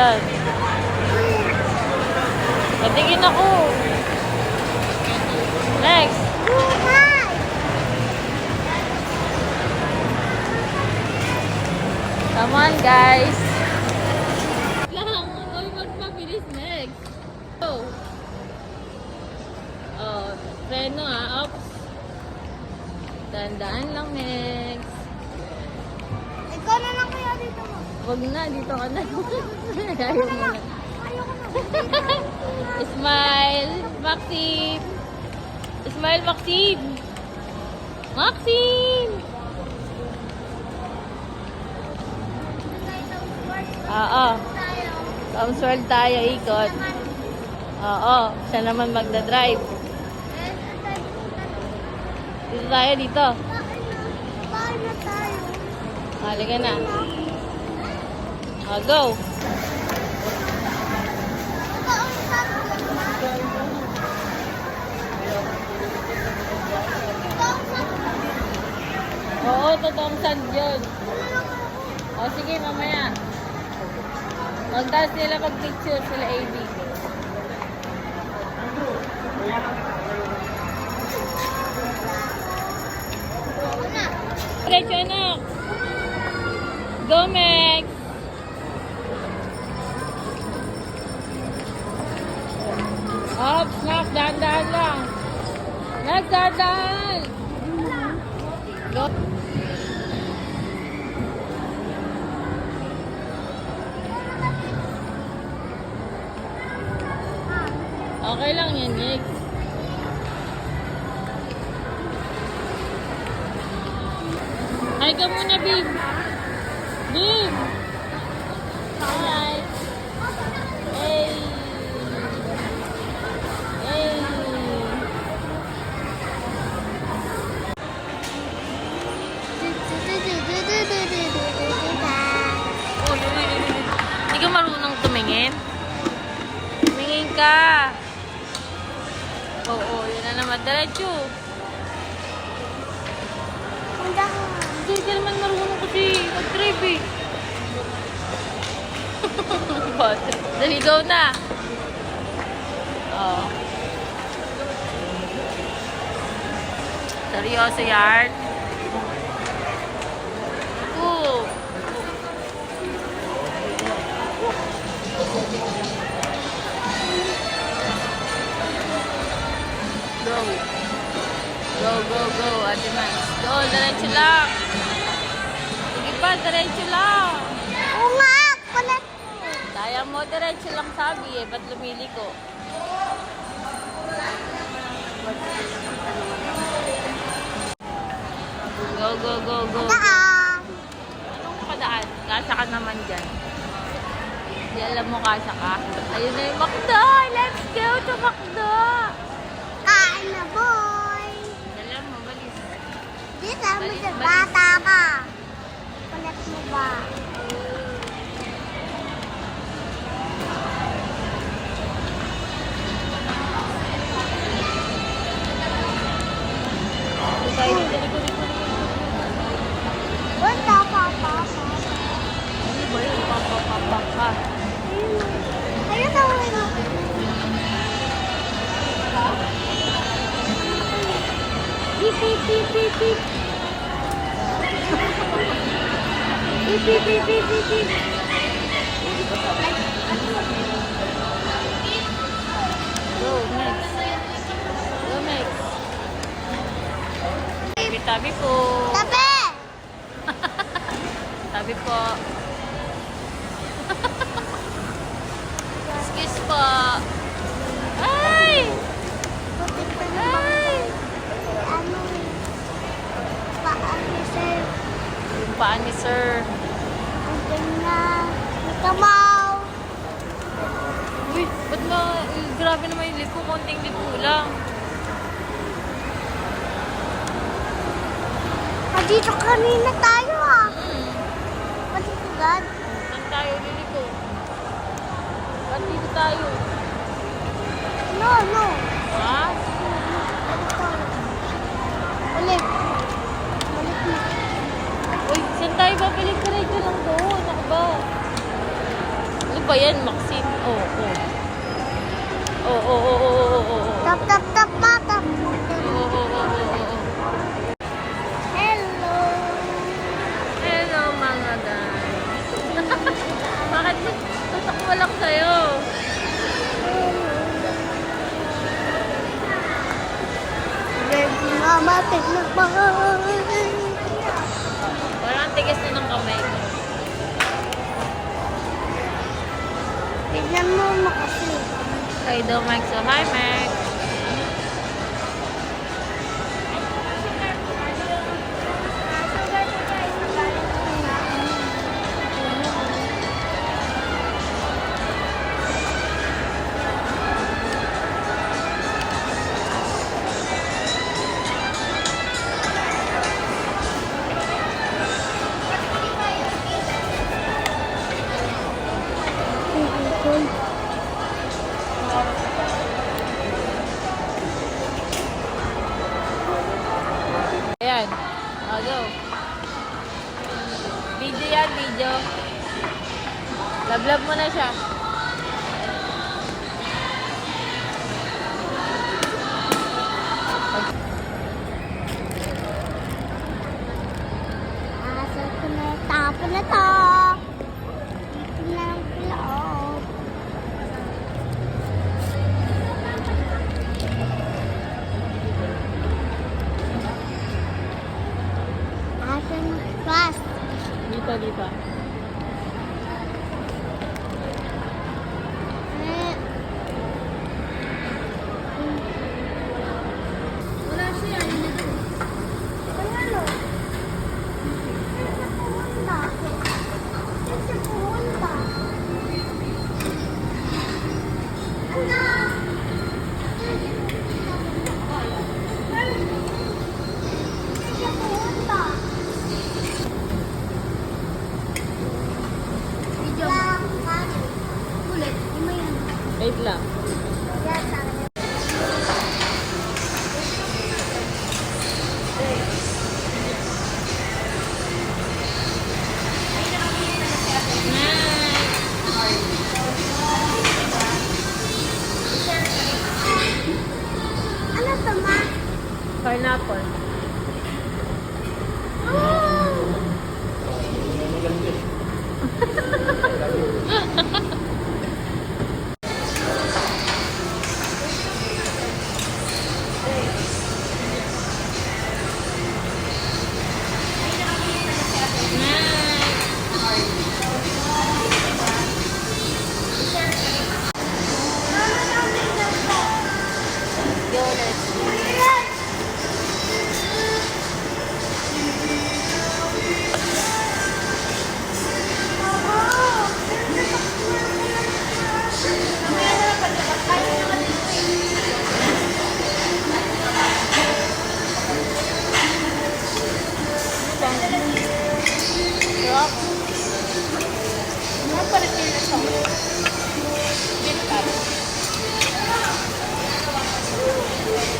Yan. Patingin ako. Next. Come on, guys. Lang. Oy, magpabilis. Next. Go. Oh, preno Ops. Dandaan lang, next. Ikaw na lang kaya dito mo. Wag na, dito ka na. Ayaw mo na. Ayoko na. Smile, Maxine. Smile, Maxine. Maxine! Oo. Tom's World tayo, ikot. Oo, siya naman magdadrive. Dito tayo, dito. Bye na tayo. Halika na. Go. Oo, totoong sand yun. O, sige, mamaya. Magtas nila mag-picture sila AB. Diretso, anak. Go, Max. Up, snap, dahan-dahan lang. Max, dahan-dahan. Go. Okay lang yan, Nick. Hi ka muna, babe. Babe! Hi! Hey! Hey! Oh, hindi ka marunong tumingin? Tumingin ka! Oo, yun na naman. Diretso. Hindi ka naman marunong kasi mag-drive eh. Daligaw na. Oh. Seryoso yan. Oo. Go. Go, go, go, Ate Max. Go, diretso lang. Sige pa, diretso lang. Oo nga, palat. Kaya mo, diretso lang sabi eh. Ba't lumili ko? Go, go, go, go. Daan. Anong kadaan? Kasya ka naman dyan. Di alam mo kasya ka? Ayun na yung McDo! Let's go to McDo! Kain na, boy. Alam mo, balis. Di sabi Balis, sa balis. bata ka. Palat mo ba? Tayo, dali ko. Basta, papa. Ano ba yun? Papa. Ayun na, ayun na. Beep, beep, beep, beep, beep. Beep, beep, beep, beep, beep, beep. Go, next. Go, next. Tabi po. Tabi! Tabi po. Excuse po. Ay! Buti pa naman. Ay! Ano? Paano, sir? Yung paa ni sir. Andun na. Kamaw. Uy, ba't grabe naman yung lipo. Konting lipo lang. Dito kanina tayo ah. Pati agad. Saan tayo liliko? Ba't dito tayo? No, no. Ha? Ulit. Ulit na. Uy, saan tayo babalik? Diretso lang doon. Ako ba? Uy, ba yan, Maxine? Oo, oo. Oo, oo, oo, oo, oo, oo. Tap, tap, tap, pa, tap. Oo, oo, oo, oo, oo. Hello. Hello, mga guys. Bakit tutok mo lang sa'yo? Ready na matig na ba? Parang tigas na ng kamay ko. Tignan mo mo kasi. Kay Do Max. So, hi, Max. Ayan. O, go. Video yan, video. Lablab mo na siya. Asa ko na tapo na to. Dito na lang pala, oh. Asa na fast. Dito, dito. Eh. Wala siya. Ano? Pumunta. Kasi pumunta. Ano? Kasi pumunta. Video. Ulit. Hindi mo yan. Wait lang. Yan, sa akin. Ano to, ma? Pineapple.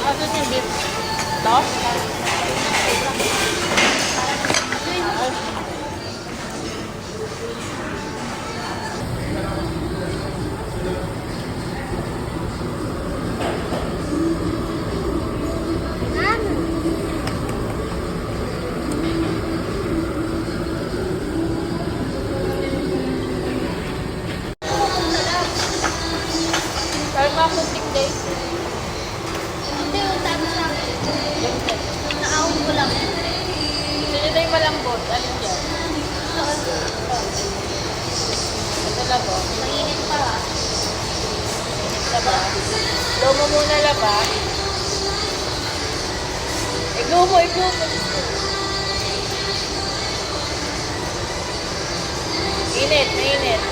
Asan yung beef? Ito? Pero mga kunting days. Hindi, yung tapos lang. Naawin ko lang. Gusto nyo tayo malambot. Ano dyan? Ito na po. Mainit pa. Laba. Blow mo muna laba. I-blow mo, i-blow mo. Init, mainit.